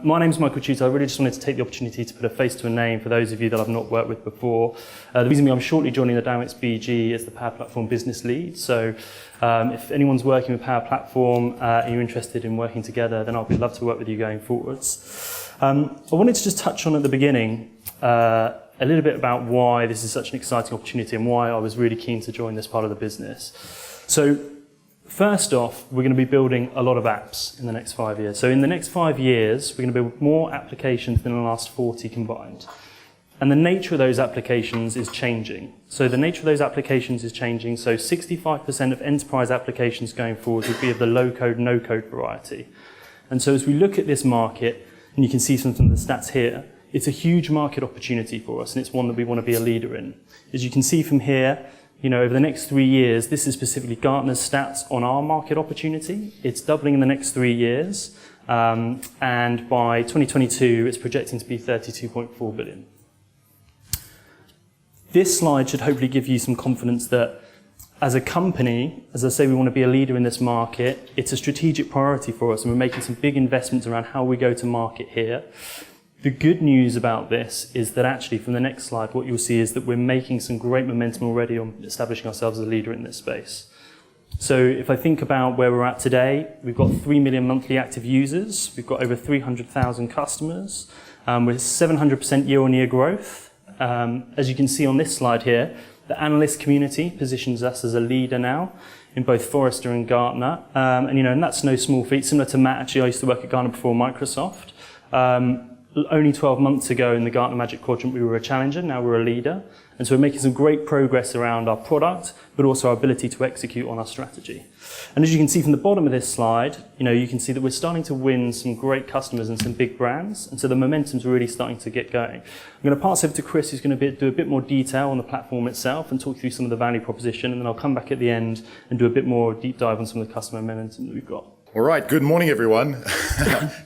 My name's Michael Tutor. I really just wanted to take the opportunity to put a face to a name for those of you that I've not worked with before. The reason I'm shortly joining the Dynamics BG as the Power Platform Business Lead. So if anyone's working with Power Platform and you're interested in working together, then I'd love to work with you going forwards. I wanted to just touch on at the beginning a little bit about why this is such an exciting opportunity and why I was really keen to join this part of the business. So first off, we're going to be building a lot of apps in the next 5 years. So in the next 5 years, we're going to build more applications than the last 40 combined. And the nature of those applications is changing. So the nature of those applications is changing. So 65% of enterprise applications going forward would be of the low-code, no-code variety. And so as we look at this market, and you can see some of the stats here, it's a huge market opportunity for us, and it's one that we want to be a leader in. As you can see from here, over the next 3 years, this is specifically Gartner's stats on our market opportunity. It's doubling in the next 3 years, and by 2022, it's projecting to be 32.4 billion. This slide should hopefully give you some confidence that as a company, as I say, we want to be a leader in this market. It's a strategic priority for us, and we're making some big investments around how we go to market here. The good news about this is that actually from the next slide, what you'll see is that we're making some great momentum already on establishing ourselves as a leader in this space. So if I think about where we're at today, we've got 3 million monthly active users. We've got over 300,000 customers with 700% year-on-year growth. As you can see on this slide here, the analyst community positions us as a leader now in both Forrester and Gartner. And that's no small feat. Similar to Matt, actually, I used to work at Gartner before Microsoft. Only 12 months ago in the Gartner Magic Quadrant, we were a challenger, now we're a leader. And so we're making some great progress around our product, but also our ability to execute on our strategy. And as you can see from the bottom of this slide, you can see that we're starting to win some great customers and some big brands. And so the momentum's really starting to get going. I'm going to pass over to Chris, who's going to do a bit more detail on the platform itself and talk through some of the value proposition. And then I'll come back at the end and do a bit more deep dive on some of the customer momentum that we've got. All right, good morning, everyone.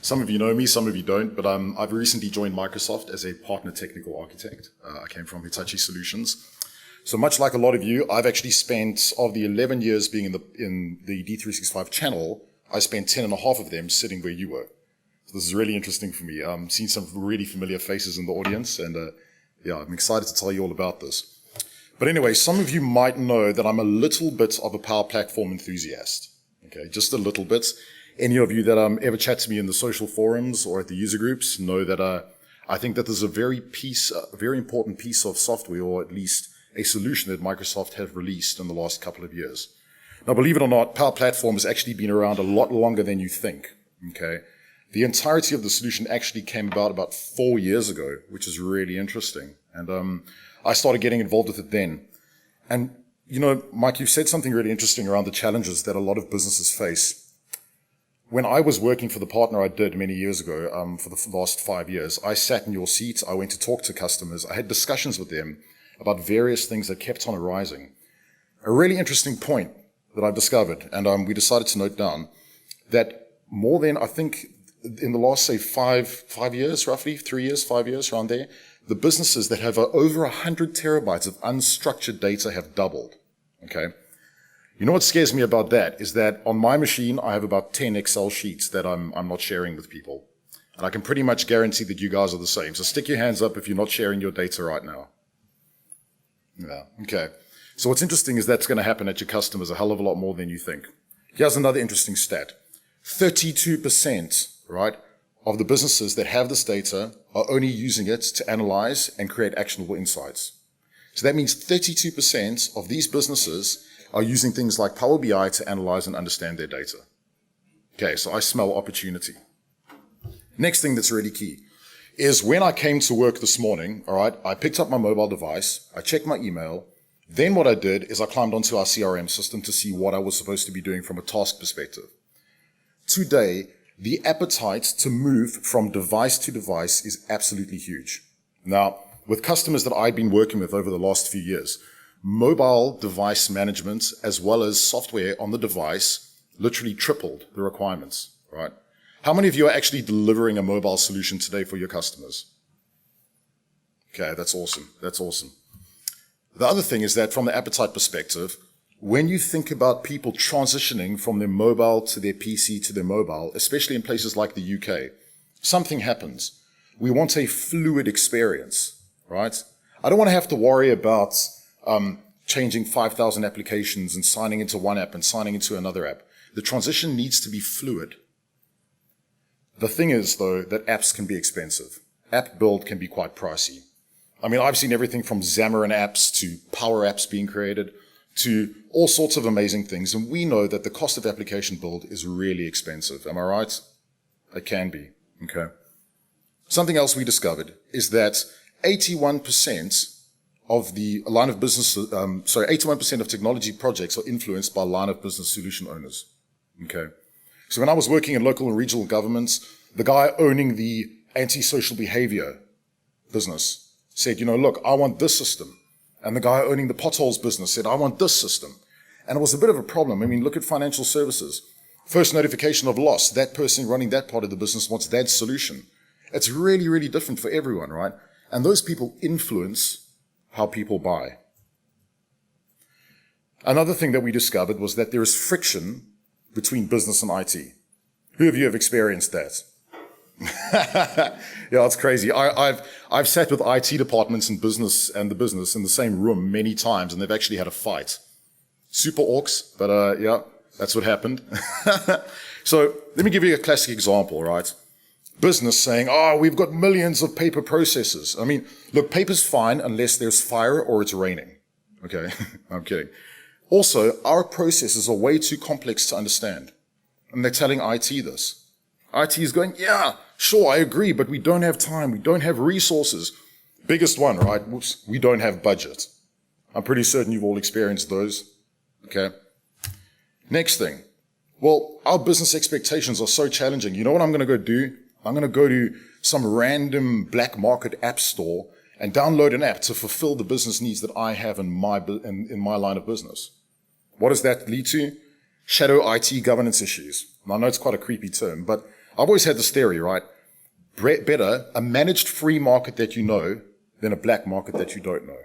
Some of you know me, some of you don't, but I've recently joined Microsoft as a partner technical architect. I came from Hitachi Solutions. So much like a lot of you, I've actually spent, of the 11 years being in the D365 channel, I spent 10 and a half of them sitting where you were. So this is really interesting for me. I'm seeing some really familiar faces in the audience, and I'm excited to tell you all about this. But anyway, some of you might know that I'm a little bit of a Power Platform enthusiast. Okay, just a little bit. Any of you that ever chat to me in the social forums or at the user groups know that I think that there's a very important piece of software, or at least a solution that Microsoft have released in the last couple of years. Now, believe it or not, Power Platform has actually been around a lot longer than you think. Okay, the entirety of the solution actually came about 4 years ago, which is really interesting. And I started getting involved with it then. And Mike, you've said something really interesting around the challenges that a lot of businesses face. When I was working for the partner I did many years ago, for the last 5 years, I sat in your seat, I went to talk to customers, I had discussions with them about various things that kept on arising. A really interesting point that I've discovered, and we decided to note down, that more than, I think, in the last, say, 5 years, roughly, 3 years, 5 years, around there, the businesses that have over 100 terabytes of unstructured data have doubled. Okay. What scares me about that is that on my machine, I have about 10 Excel sheets that I'm not sharing with people. And I can pretty much guarantee that you guys are the same. So stick your hands up if you're not sharing your data right now. Yeah. Okay. So what's interesting is that's going to happen at your customers a hell of a lot more than you think. Here's another interesting stat. 32%, right, of the businesses that have this data are only using it to analyze and create actionable insights. So that means 32% of these businesses are using things like Power BI to analyze and understand their data. Okay, so I smell opportunity. Next thing that's really key is when I came to work this morning, all right, I picked up my mobile device, I checked my email, then what I did is I climbed onto our CRM system to see what I was supposed to be doing from a task perspective. Today, the appetite to move from device to device is absolutely huge. Now, with customers that I've been working with over the last few years, mobile device management as well as software on the device literally tripled the requirements, right? How many of you are actually delivering a mobile solution today for your customers? Okay, that's awesome. That's awesome. The other thing is that from the appetite perspective, when you think about people transitioning from their mobile to their PC to their mobile, especially in places like the UK, something happens. We want a fluid experience, right? I don't want to have to worry about changing 5,000 applications and signing into one app and signing into another app. The transition needs to be fluid. The thing is, though, that apps can be expensive. App build can be quite pricey. I mean, I've seen everything from Xamarin apps to Power Apps being created to all sorts of amazing things. And we know that the cost of application build is really expensive. Am I right? It can be. Okay. Something else we discovered is that 81% of the line of business, 81% of technology projects are influenced by line of business solution owners. Okay. So when I was working in local and regional governments, the guy owning the antisocial behavior business said, look, I want this system. And the guy owning the potholes business said, I want this system. And it was a bit of a problem. I mean, look at financial services. First notification of loss, that person running that part of the business wants that solution. It's really, really different for everyone, right? And those people influence how people buy. Another thing that we discovered was that there is friction between business and IT. Who of you have experienced that? Yeah, it's crazy. I've sat with IT departments and the business in the same room many times, and they've actually had a fight. Super orcs, but yeah, that's what happened. So let me give you a classic example, right? Business saying, we've got millions of paper processes. I mean, look, paper's fine unless there's fire or it's raining. Okay, I'm kidding. Also, our processes are way too complex to understand. And they're telling IT this. IT is going, yeah, sure, I agree, but we don't have time. We don't have resources. Biggest one, right? Whoops, we don't have budget. I'm pretty certain you've all experienced those. Okay. Next thing. Well, our business expectations are so challenging. You know what I'm going to go do? I'm going to go to some random black market app store and download an app to fulfill the business needs that I have in my line of business. What does that lead to? Shadow IT governance issues. And I know it's quite a creepy term, but I've always had this theory, right? Better a managed free market that you know than a black market that you don't know.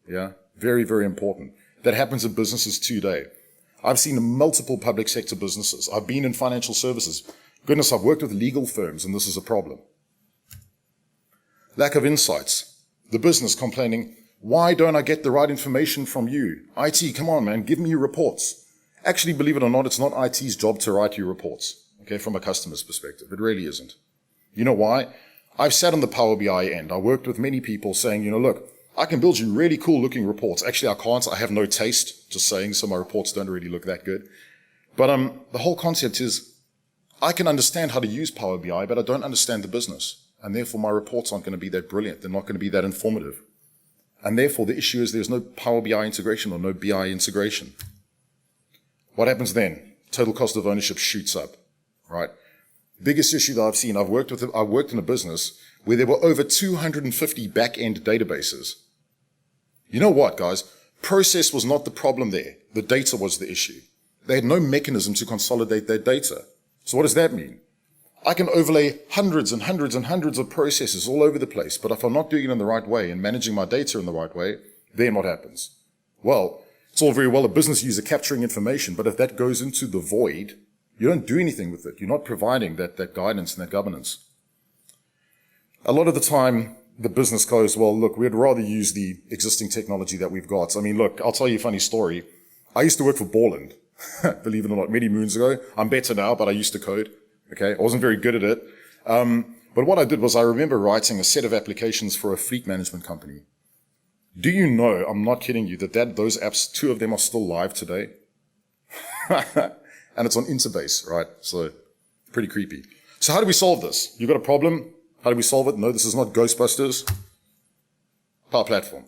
Yeah? Very, very important. That happens in businesses today. I've seen multiple public sector businesses. I've been in financial services. Goodness, I've worked with legal firms, and this is a problem. Lack of insights. The business complaining, why don't I get the right information from you? IT, come on, man, give me your reports. Actually, believe it or not, it's not IT's job to write you reports, okay, from a customer's perspective. It really isn't. You know why? I've sat on the Power BI end. I worked with many people saying, look, I can build you really cool looking reports. Actually, I can't. I have no taste, just saying, so my reports don't really look that good. But the whole concept is, I can understand how to use Power BI, but I don't understand the business. And therefore, my reports aren't going to be that brilliant. They're not going to be that informative. And therefore, the issue is there's no Power BI integration or no BI integration. What happens then? Total cost of ownership shoots up, right? Biggest issue that I've seen, I worked in a business where there were over 250 back-end databases. You know what, guys? Process was not the problem there. The data was the issue. They had no mechanism to consolidate their data. So what does that mean? I can overlay hundreds and hundreds and hundreds of processes all over the place, but if I'm not doing it in the right way and managing my data in the right way, then what happens? Well, it's all very well a business user capturing information, but if that goes into the void, you don't do anything with it. You're not providing that guidance and that governance. A lot of the time, the business goes, well, look, we'd rather use the existing technology that we've got. I mean, look, I'll tell you a funny story. I used to work for Borland, believe it or not, many moons ago. I'm better now, but I used to code. Okay, I wasn't very good at it. But what I did was I remember writing a set of applications for a fleet management company. Do you know, I'm not kidding you, that those apps, 2 of them are still live today? And it's on Interbase, right? So, pretty creepy. So how do we solve this? You've got a problem? How do we solve it? No, this is not Ghostbusters. Power Platform.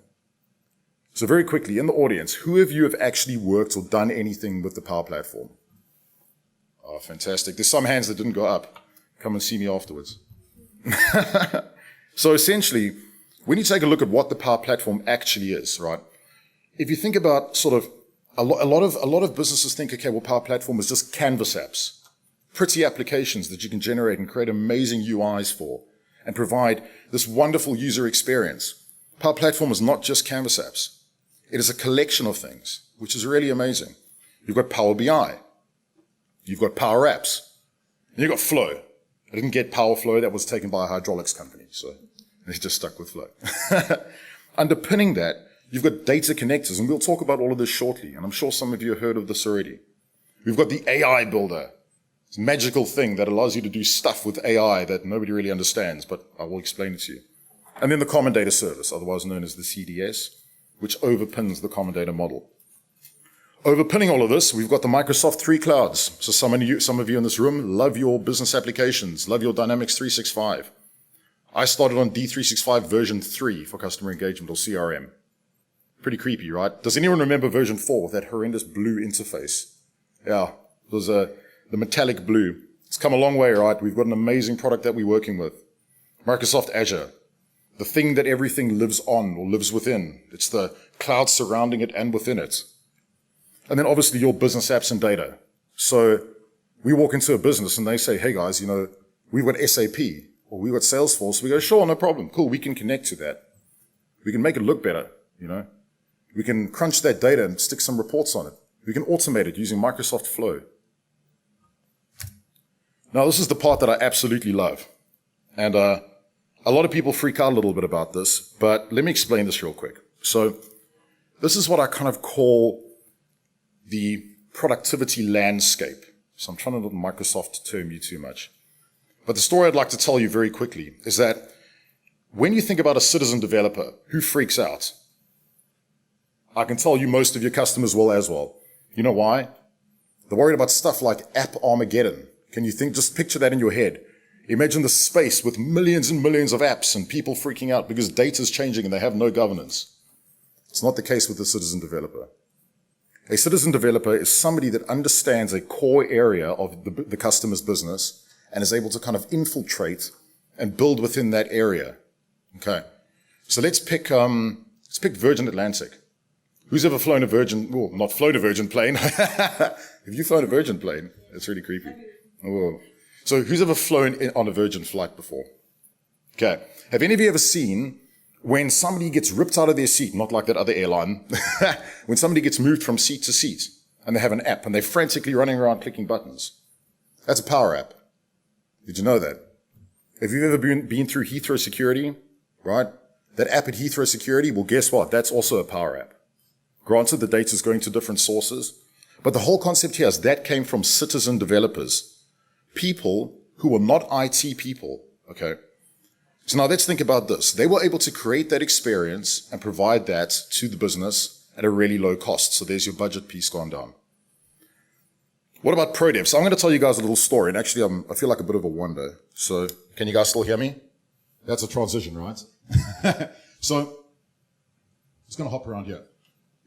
So very quickly, in the audience, who of you have actually worked or done anything with the Power Platform? Oh, fantastic. There's some hands that didn't go up. Come and see me afterwards. So essentially, when you take a look at what the Power Platform actually is, right? If you think about sort of a lot of businesses think, okay, well, Power Platform is just Canvas apps, pretty applications that you can generate and create amazing UIs for and provide this wonderful user experience. Power Platform is not just Canvas apps. It is a collection of things, which is really amazing. You've got Power BI. You've got Power Apps. And you've got Flow. I didn't get power flow. That was taken by a hydraulics company. So they just stuck with flow. Underpinning that, you've got data connectors, and we'll talk about all of this shortly. And I'm sure some of you have heard of this already. We've got the AI builder. It's a magical thing that allows you to do stuff with AI that nobody really understands, but I will explain it to you. And then the common data service, otherwise known as the CDS, which overpins the common data model. Overpinning all of this, we've got the Microsoft 3 clouds. So some of you in this room love your business applications, love your Dynamics 365. I started on D365 version 3 for customer engagement, or CRM. Pretty creepy, right? Does anyone remember version 4 with that horrendous blue interface? Yeah, it was the metallic blue. It's come a long way, right? We've got an amazing product that we're working with. Microsoft Azure, the thing that everything lives on or lives within. It's the cloud surrounding it and within it. And then obviously your business apps and data. So we walk into a business and they say, hey guys, we've got SAP or we've got Salesforce. We go, sure, no problem. Cool, we can connect to that. We can make it look better, We can crunch that data and stick some reports on it. We can automate it using Microsoft Flow. Now, this is the part that I absolutely love. And a lot of people freak out a little bit about this, but let me explain this real quick. So this is what I kind of call the productivity landscape. So I'm trying to not Microsoft term you too much. But the story I'd like to tell you very quickly is that when you think about a citizen developer, who freaks out? I can tell you most of your customers will as well. You know why? They're worried about stuff like App Armageddon. Can you just picture that in your head? Imagine the space with millions and millions of apps and people freaking out because data is changing and they have no governance. It's not the case with a citizen developer. A citizen developer is somebody that understands a core area of the customer's business and is able to kind of infiltrate and build within that area. Okay. So let's pick Virgin Atlantic. Who's ever flown a not flown a Virgin plane? Have you flown a Virgin plane? It's really creepy. Oh. So who's ever flown on a Virgin flight before? Okay. Have any of you ever seen when somebody gets ripped out of their seat, not like that other airline, when somebody gets moved from seat to seat and they have an app and they're frantically running around clicking buttons? That's a power app. Did you know that? Have you ever been through Heathrow security, right? That app at Heathrow security, well, guess what? That's also a power app. Granted, the data is going to different sources, but the whole concept here is that came from citizen developers. People who were not IT people, okay? So now let's think about this. They were able to create that experience and provide that to the business at a really low cost. So there's your budget piece gone down. What about ProDev? So I'm going to tell you guys a little story, and actually I feel like a bit of a wonder. So can you guys still hear me? That's a transition, right? So it's going to hop around here.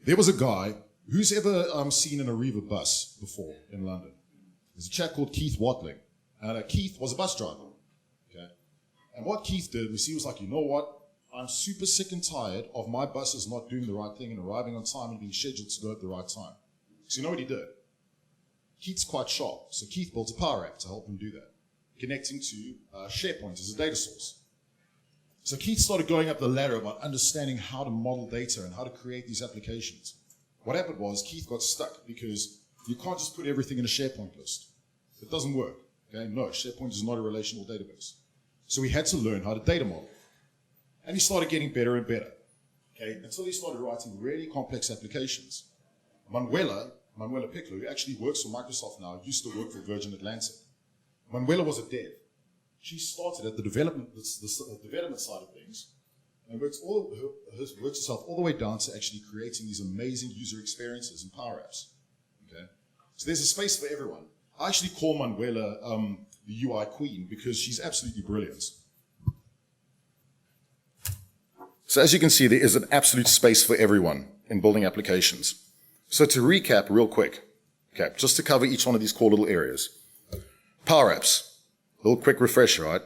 There was a guy, who's ever seen an Arriva bus before in London? There's a chap called Keith Watling. And Keith was a bus driver. Okay. And what Keith did was he was like, you know what? I'm super sick and tired of my buses not doing the right thing and arriving on time and being scheduled to go at the right time. So you know what he did? Keith's quite sharp. So Keith built a power app to help him do that, connecting to SharePoint as a data source. So Keith started going up the ladder about understanding how to model data and how to create these applications. What happened was Keith got stuck because you can't just put everything in a SharePoint list. It doesn't work. Okay? No, SharePoint is not a relational database. So he had to learn how to data model. And he started getting better and better. Okay? Until he started writing really complex applications. Manuela Piccolo, who actually works for Microsoft now, used to work for Virgin Atlantic. Manuela was a dev. She started at the development side of things and worked herself all the way down to actually creating these amazing user experiences and power apps. Okay? So there's a space for everyone. I actually call Manuela the UI queen because she's absolutely brilliant. So as you can see, there is an absolute space for everyone in building applications. So to recap real quick, okay, just to cover each one of these core little areas. Power apps, a little quick refresher, right?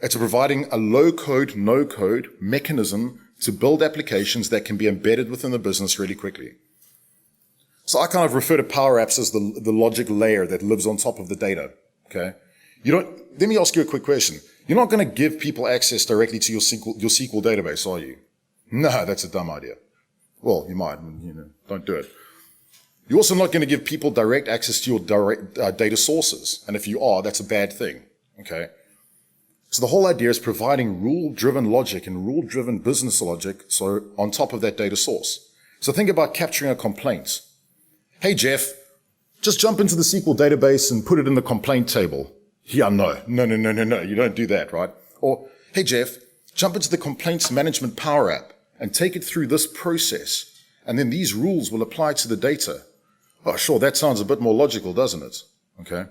It's providing a low-code, no-code mechanism to build applications that can be embedded within the business really quickly. So I kind of refer to Power Apps as the logic layer that lives on top of the data, okay? Let me ask you a quick question. You're not going to give people access directly to your SQL database, are you? No, that's a dumb idea. Well, you might, don't do it. You're also not going to give people direct access to your direct data sources. And if you are, that's a bad thing. Okay. So the whole idea is providing rule-driven logic and rule-driven business logic, so on top of that data source. So think about capturing a complaint. Hey, Jeff, just jump into the SQL database and put it in the complaint table. Yeah, no, you don't do that, right? Or, hey, Jeff, jump into the complaints management Power App and take it through this process, and then these rules will apply to the data. Oh, sure, that sounds a bit more logical, doesn't it? Okay.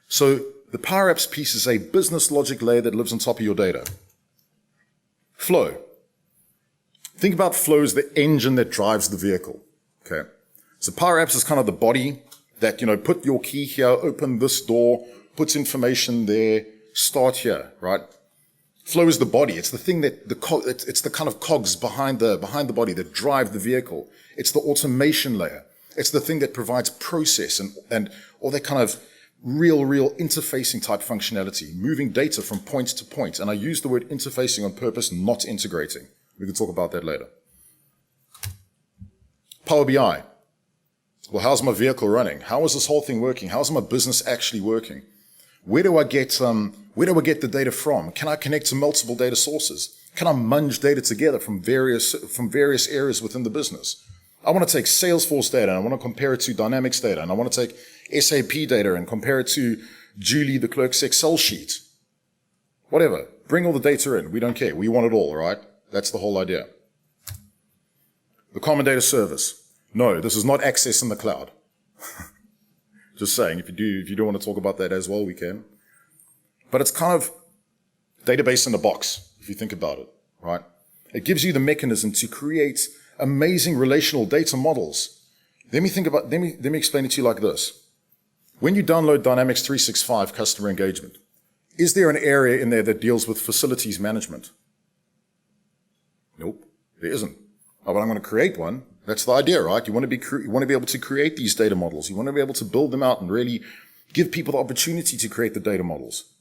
So the Power Apps piece is a business logic layer that lives on top of your data. Flow. Think about flow as the engine that drives the vehicle. Okay. So Power Apps is kind of the body that, put your key here, open this door, puts information there, start here, right? Flow is the body. It's the thing that it's the kind of cogs behind the body that drive the vehicle. It's the automation layer. It's the thing that provides process and all that kind of real interfacing type functionality, moving data from point to point. And I use the word interfacing on purpose, not integrating. We can talk about that later. Power BI. Well, how's my vehicle running? How is this whole thing working? How's my business actually working? Where do I get the data from? Can I connect to multiple data sources? Can I munge data together from various areas within the business? I want to take Salesforce data and I want to compare it to Dynamics data, and I want to take SAP data and compare it to Julie the clerk's Excel sheet. Whatever. Bring all the data in. We don't care. We want it all, right? That's the whole idea. The common data service. No, this is not access in the cloud. Just saying, if you do want to talk about that as well, we can. But it's kind of database in a box, if you think about it, right? It gives you the mechanism to create amazing relational data models. Let me explain it to you like this. When you download Dynamics 365 customer engagement, is there an area in there that deals with facilities management? Nope, there isn't. Oh, but I'm going to create one. That's the idea, right? You want to be able to create these data models. You want to be able to build them out and really give people the opportunity to create the data models.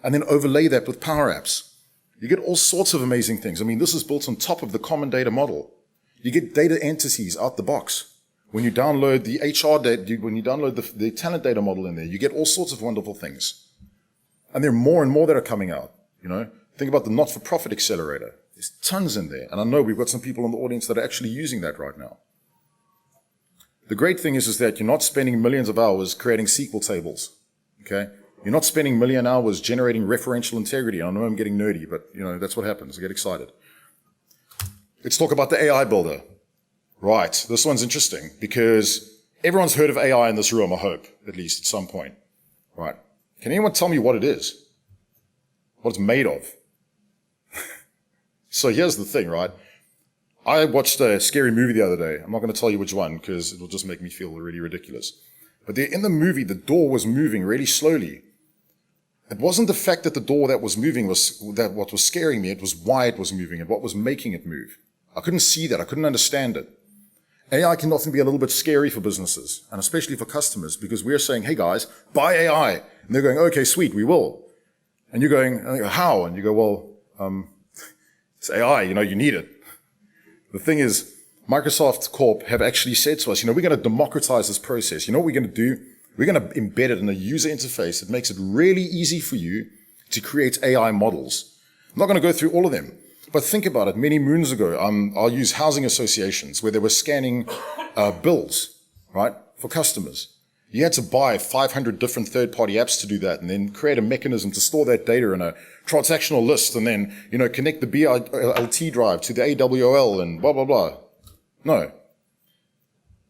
And then overlay that with Power Apps. You get all sorts of amazing things. I mean, this is built on top of the common data model. You get data entities out the box. When you download the HR data, when you download the talent data model in there, you get all sorts of wonderful things. And there are more and more that are coming out. Think about the not-for-profit accelerator. There's tons in there. And I know we've got some people in the audience that are actually using that right now. The great thing is that you're not spending millions of hours creating SQL tables. Okay? You're not spending a million hours generating referential integrity. I know I'm getting nerdy, but that's what happens. I get excited. Let's talk about the AI builder. Right. This one's interesting because everyone's heard of AI in this room, I hope, at least at some point. Right. Can anyone tell me what it is? What it's made of? So here's the thing, right? I watched a scary movie the other day. I'm not going to tell you which one because it'll just make me feel really ridiculous. But in the movie, the door was moving really slowly. It wasn't the fact that the door that was moving what was scaring me. It was why it was moving and what was making it move. I couldn't see that. I couldn't understand it. AI can often be a little bit scary for businesses and especially for customers because we're saying, hey guys, buy AI. And they're going, okay, sweet, we will. And you're going, how? And you go, well, it's AI, you need it. The thing is, Microsoft Corp have actually said to us, we're going to democratize this process. You know what we're going to do? We're going to embed it in a user interface that makes it really easy for you to create AI models. I'm not going to go through all of them, but think about it. Many moons ago, I'll use housing associations where they were scanning bills, right, for customers. You had to buy 500 different third-party apps to do that and then create a mechanism to store that data in a transactional list and then, connect the BLT drive to the AWOL and blah, blah, blah. No.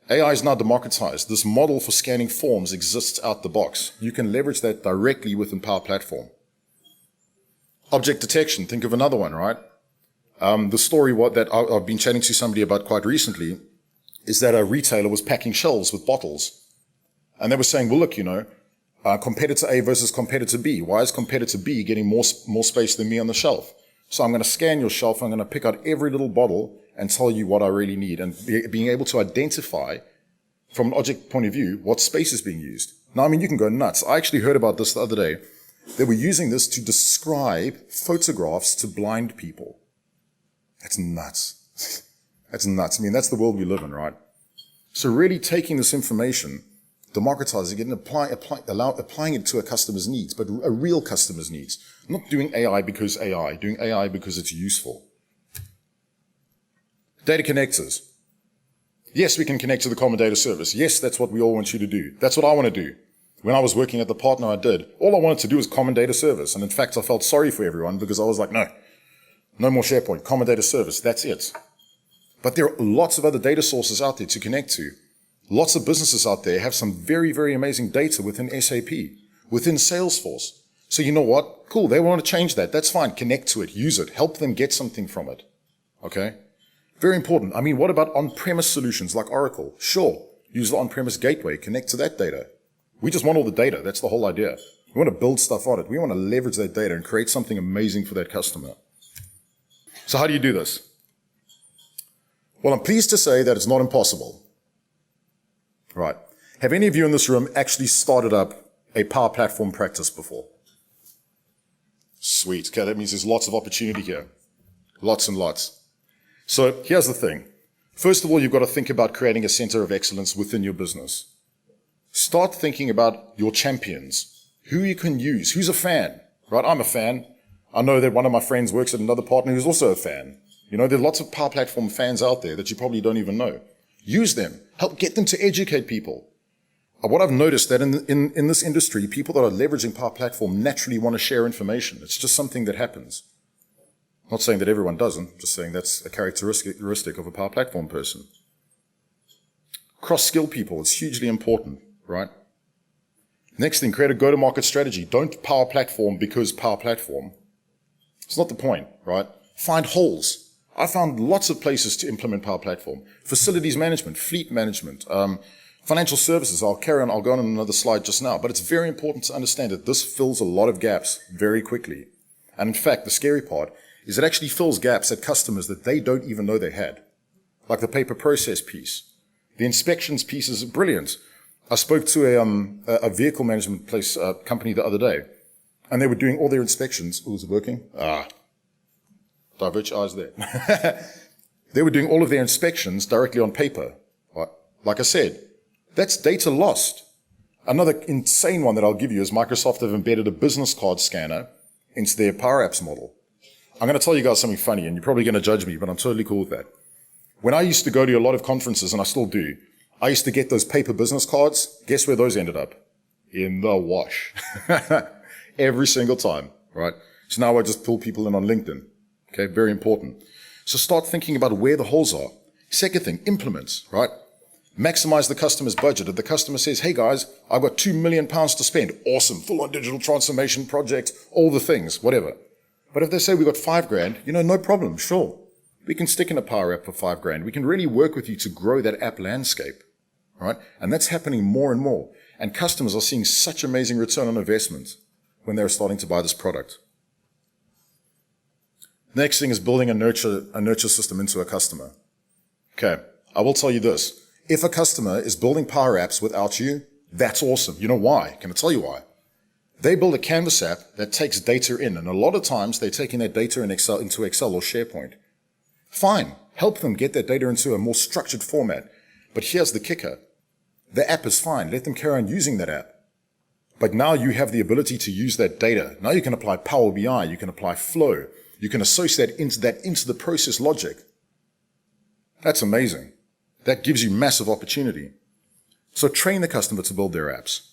AI is now democratized. This model for scanning forms exists out the box. You can leverage that directly within Power Platform. Object detection. Think of another one, right? The story that I've been chatting to somebody about quite recently is that a retailer was packing shelves with bottles. And they were saying, well, look, competitor A versus competitor B. Why is competitor B getting more space than me on the shelf? So I'm going to scan your shelf. I'm going to pick out every little bottle and tell you what I really need. And being able to identify from an object point of view what space is being used. Now, you can go nuts. I actually heard about this the other day. They were using this to describe photographs to blind people. That's nuts. That's nuts. That's the world we live in, right? So really taking this information democratizing it and applying it to a customer's needs, but a real customer's needs. Not doing AI because AI, doing AI because it's useful. Data connectors. Yes, we can connect to the common data service. Yes, that's what we all want you to do. That's what I want to do. When I was working at the partner I did, all I wanted to do was common data service. And in fact, I felt sorry for everyone because I was like, no more SharePoint, common data service, that's it. But there are lots of other data sources out there to connect to. Lots of businesses out there have some very, very amazing data within SAP, within Salesforce. So you know what? Cool, they want to change that. That's fine. Connect to it, use it, help them get something from it. Okay? Very important. I mean, what about on-premise solutions like Oracle? Sure, use the on-premise gateway, connect to that data. We just want all the data. That's the whole idea. We want to build stuff on it. We want to leverage that data and create something amazing for that customer. So how do you do this? Well, I'm pleased to say that it's not impossible. Right. Have any of you in this room actually started up a Power Platform practice before? Sweet. Okay, that means there's lots of opportunity here. Lots and lots. So here's the thing. First of all, you've got to think about creating a center of excellence within your business. Start thinking about your champions, who you can use, who's a fan, right? I'm a fan. I know that one of my friends works at another partner who's also a fan. You know, there are lots of Power Platform fans out there that you probably don't even know. Use them. Help get them to educate people. What I've noticed that in this industry, people that are leveraging Power Platform naturally want to share information. It's just something that happens. Not saying that everyone doesn't, just saying that's a characteristic of a Power Platform person. Cross-skill people, it's hugely important, right? Next thing, create a go-to-market strategy. Don't Power Platform because Power Platform. It's not the point, right? Find holes. I found lots of places to implement Power Platform. Facilities management, fleet management, financial services. I'll go on another slide just now, but it's very important to understand that this fills a lot of gaps very quickly. And in fact, the scary part is it actually fills gaps at customers that they don't even know they had. Like the paper process piece. The inspections piece is brilliant. I spoke to a vehicle management company the other day, and they were doing all their inspections. Oh, is it working? Diverge eyes there. They were doing all of their inspections directly on paper. Like I said, that's data lost. Another insane one that I'll give you is Microsoft have embedded a business card scanner into their Power Apps model. I'm going to tell you guys something funny, and you're probably going to judge me, but I'm totally cool with that. When I used to go to a lot of conferences, and I still do, I used to get those paper business cards. Guess where those ended up? In the wash. Every single time, right? So now I just pull people in on LinkedIn. Okay, very important. So start thinking about where the holes are. Second thing, implements, right? Maximize the customer's budget. If the customer says, hey guys, I've got £2 million to spend. Awesome, full-on digital transformation project, all the things, whatever. But if they say we've got $5,000, no problem, sure. We can stick in a Power App for $5,000. We can really work with you to grow that app landscape, right? And that's happening more and more. And customers are seeing such amazing return on investment when they're starting to buy this product. Next thing is building a nurture system into a customer. Okay, I will tell you this. If a customer is building Power Apps without you, that's awesome. You know why? Can I tell you why? They build a Canvas app that takes data in, and a lot of times they're taking that data into Excel or SharePoint. Fine, help them get that data into a more structured format. But here's the kicker. The app is fine. Let them carry on using that app. But now you have the ability to use that data. Now you can apply Power BI, you can apply Flow, you can associate that into the process logic. That's amazing. That gives you massive opportunity. So train the customer to build their apps.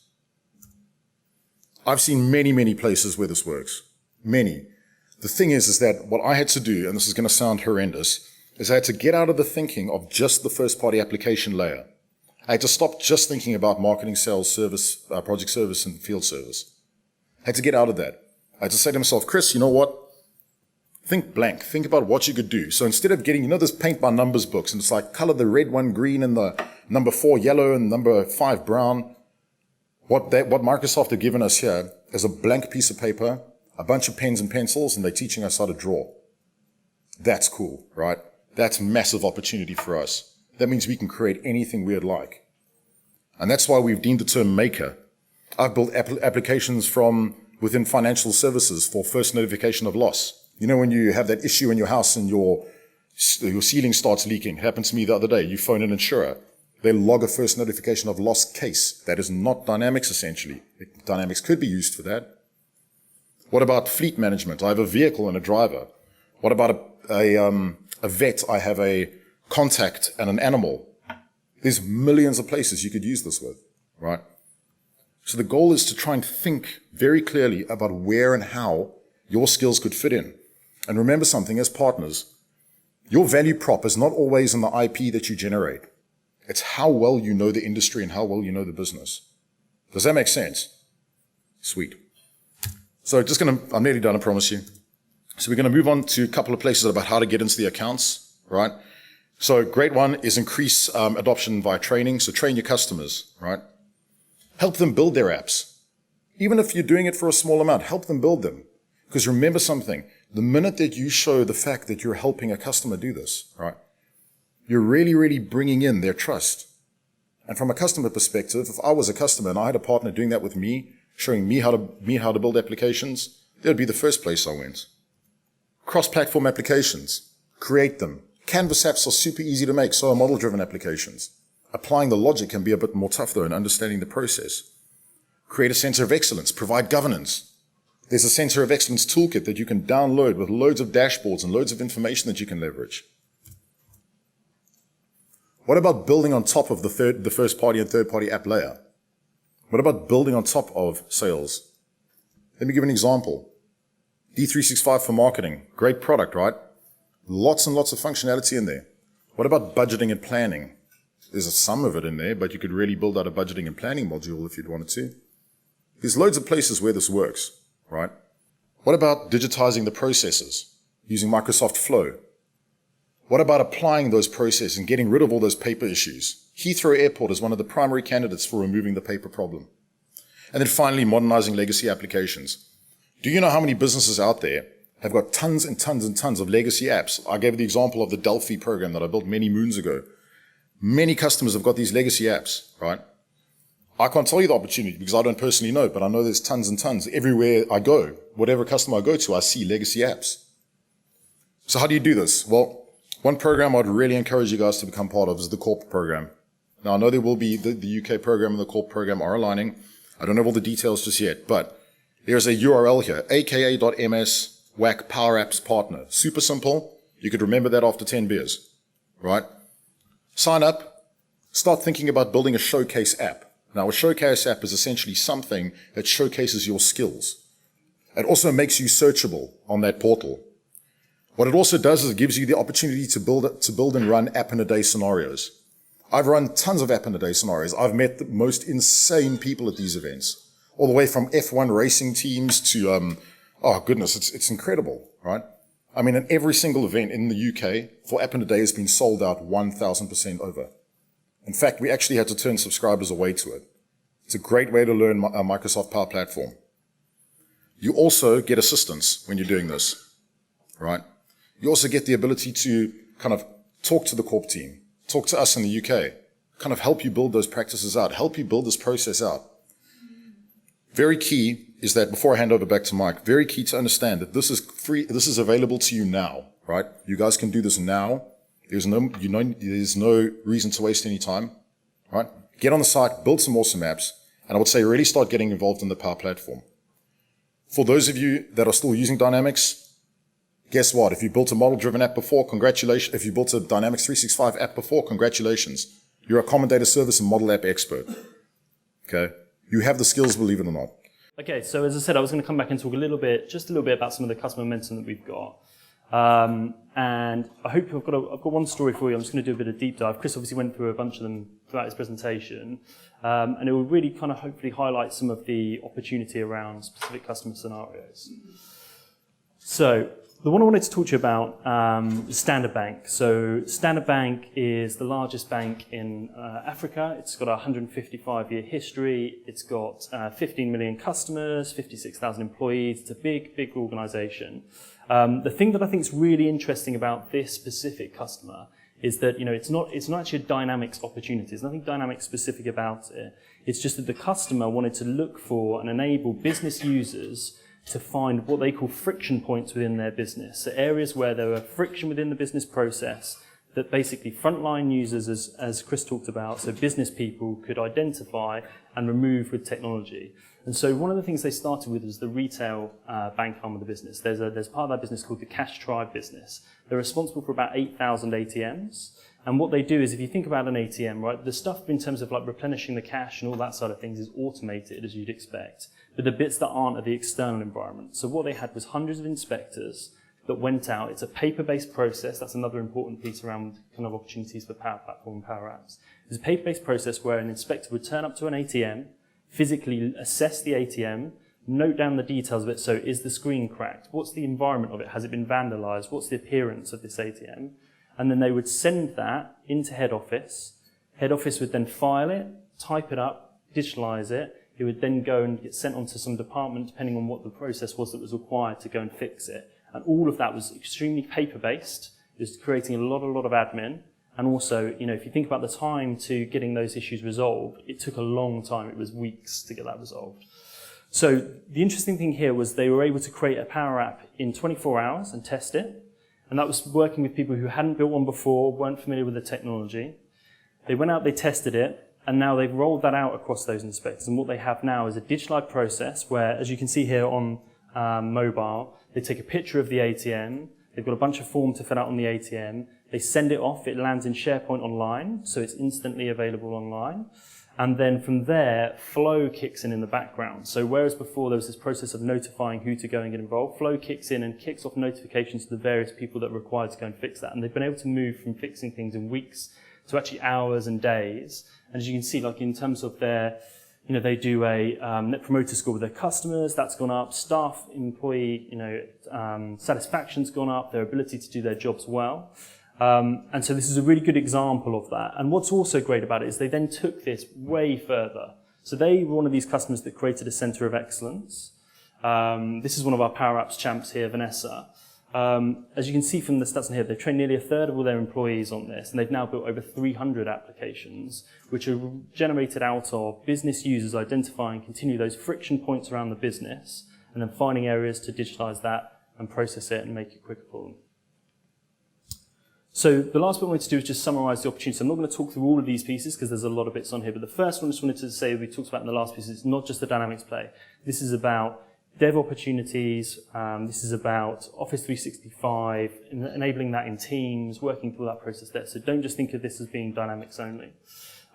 I've seen many, many places where this works. Many. The thing is that what I had to do, and this is going to sound horrendous, is I had to get out of the thinking of just the first-party application layer. I had to stop just thinking about marketing, sales, service, project service, and field service. I had to get out of that. I had to say to myself, Chris, you know what? Think blank. Think about what you could do. So instead of getting, those paint by numbers books, and it's like color the red one green and the number 4 yellow and number 5 brown. What Microsoft have given us here is a blank piece of paper, a bunch of pens and pencils, and they're teaching us how to draw. That's cool, right? That's massive opportunity for us. That means we can create anything we'd like. And that's why we've deemed the term maker. I've built applications from within financial services for first notification of loss. When you have that issue in your house and your ceiling starts leaking, it happened to me the other day. You phone an insurer. They log a first notification of lost case. That is not Dynamics, essentially. Dynamics could be used for that. What about fleet management? I have a vehicle and a driver. What about a vet? I have a contact and an animal. There's millions of places you could use this with, right? So the goal is to try and think very clearly about where and how your skills could fit in. And remember something, as partners, your value prop is not always in the IP that you generate. It's how well you know the industry and how well you know the business. Does that make sense? Sweet. So I'm nearly done, I promise you. So we're going to move on to a couple of places about how to get into the accounts, right? So great one is increase adoption via training. So train your customers, right? Help them build their apps. Even if you're doing it for a small amount, help them build them. Because remember something, the minute that you show the fact that you're helping a customer do this, right, you're really, really bringing in their trust. And from a customer perspective, if I was a customer and I had a partner doing that with me, showing me how to build applications, that would be the first place I went. Cross-platform applications, create them. Canvas apps are super easy to make, so are model-driven applications. Applying the logic can be a bit more tough, though, in understanding the process. Create a center of excellence, provide governance. There's a center of excellence toolkit that you can download with loads of dashboards and loads of information that you can leverage. What about building on top of the first-party and third-party app layer? What about building on top of sales? Let me give an example. D365 for marketing. Great product, right? Lots and lots of functionality in there. What about budgeting and planning? There's some of it in there, but you could really build out a budgeting and planning module if you'd wanted to. There's loads of places where this works, right? What about digitizing the processes using Microsoft Flow? What about applying those processes and getting rid of all those paper issues? Heathrow Airport is one of the primary candidates for removing the paper problem. And then finally, modernizing legacy applications. Do you know how many businesses out there have got tons and tons and tons of legacy apps? I gave the example of the Delphi program that I built many moons ago. Many customers have got these legacy apps, right? I can't tell you the opportunity because I don't personally know, but I know there's tons and tons. Everywhere I go, whatever customer I go to, I see legacy apps. So how do you do this? Well, one program I'd really encourage you guys to become part of is the Corp program. Now, I know there will be the UK program and the Corp program are aligning. I don't have all the details just yet, but there's a URL here, aka.ms WAC Power Apps Partner. Super simple. You could remember that after 10 beers, right? Sign up. Start thinking about building a showcase app. Now, a showcase app is essentially something that showcases your skills. It also makes you searchable on that portal. What it also does is it gives you the opportunity to build and run app-in-a-day scenarios. I've run tons of app-in-a-day scenarios. I've met the most insane people at these events, all the way from F1 racing teams to, oh goodness, it's incredible, right? I mean, in every single event in the UK for app-in-a-day has been sold out 1,000% over. In fact, we actually had to turn subscribers away to it. It's a great way to learn Microsoft Power Platform. You also get assistance when you're doing this, right? You also get the ability to kind of talk to the Corp team, talk to us in the UK, kind of help you build those practices out, help you build this process out. Very key is that, before I hand over back to Mike, very key to understand that this is free, this is available to you now, right? You guys can do this now. There's no reason to waste any time, right? Get on the site, build some awesome apps, and I would say really start getting involved in the Power Platform. For those of you that are still using Dynamics, guess what? If you built a model-driven app before, congratulations. If you built a Dynamics 365 app before, congratulations. You're a common data service and model app expert. Okay? You have the skills, believe it or not. Okay, so as I said, I was going to come back and talk just a little bit about some of the customer momentum that we've got. And I hope I've got one story for you. I'm just going to do a bit of deep dive. Chris obviously went through a bunch of them throughout his presentation. And it will really kind of hopefully highlight some of the opportunity around specific customer scenarios. So the one I wanted to talk to you about is Standard Bank. So Standard Bank is the largest bank in Africa. It's got a 155-year history. It's got 15 million customers, 56,000 employees. It's a big, big organization. The thing that I think is really interesting about this specific customer is that, it's not actually a Dynamics opportunity. There's nothing Dynamics specific about it. It's just that the customer wanted to look for and enable business users to find what they call friction points within their business. So areas where there are friction within the business process that basically frontline users, as Chris talked about, so business people could identify and remove with technology. And so one of the things they started with was the retail bank arm of the business. There's part of that business called the Cash Tribe business. They're responsible for about 8,000 ATMs. And what they do is, if you think about an ATM, right, the stuff in terms of like replenishing the cash and all that side of things is automated, as you'd expect. But the bits that aren't are the external environment. So what they had was hundreds of inspectors that went out. It's a paper-based process. That's another important piece around kind of opportunities for Power Platform and Power Apps. It's a paper-based process where an inspector would turn up to an ATM, physically assess the ATM, note down the details of it. So is the screen cracked? What's the environment of it? Has it been vandalized? What's the appearance of this ATM? And then they would send that into head office. Head office would then file it, type it up, digitalize it. It would then go and get sent on to some department, depending on what the process was that was required to go and fix it. And all of that was extremely paper-based. It was creating a lot of admin. And also, if you think about the time to getting those issues resolved, it took a long time. It was weeks to get that resolved. So the interesting thing here was they were able to create a Power App in 24 hours and test it. And that was working with people who hadn't built one before, weren't familiar with the technology. They went out, they tested it, and now they've rolled that out across those inspectors. And what they have now is a digitalized process where, as you can see here on mobile, they take a picture of the ATM, they've got a bunch of forms to fill out on the ATM, they send it off, it lands in SharePoint Online, so it's instantly available online. And then from there, Flow kicks in the background. So whereas before there was this process of notifying who to go and get involved, Flow kicks in and kicks off notifications to the various people that are required to go and fix that. And they've been able to move from fixing things in weeks to actually hours and days. And as you can see, like in terms of their, they do a net promoter score with their customers, that's gone up. Staff, employee, satisfaction's gone up, their ability to do their jobs well. And so this is a really good example of that. And what's also great about it is they then took this way further. So they were one of these customers that created a center of excellence. This is one of our Power Apps champs here, Vanessa. As you can see from the stats in here, they've trained nearly a third of all their employees on this, and they've now built over 300 applications, which are generated out of business users identifying, continue those friction points around the business, and then finding areas to digitalize that and process it and make it quicker for them. So the last bit I wanted to do is just summarize the opportunity. So I'm not going to talk through all of these pieces because there's a lot of bits on here, but the first one I just wanted to say we talked about in the last piece is it's not just the Dynamics play. This is about dev opportunities. This is about Office 365, enabling that in Teams, working through that process there. So don't just think of this as being Dynamics only.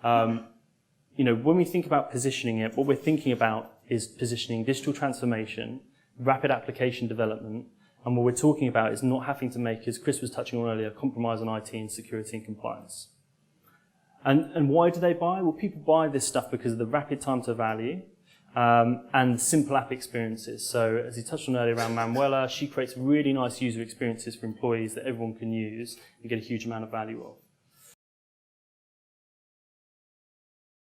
When we think about positioning it, what we're thinking about is positioning digital transformation, rapid application development, and what we're talking about is not having to make, as Chris was touching on earlier, compromise on IT and security and compliance. And why do they buy? Well, people buy this stuff because of the rapid time to value, and simple app experiences. So as he touched on earlier around Manuela, she creates really nice user experiences for employees that everyone can use and get a huge amount of value of.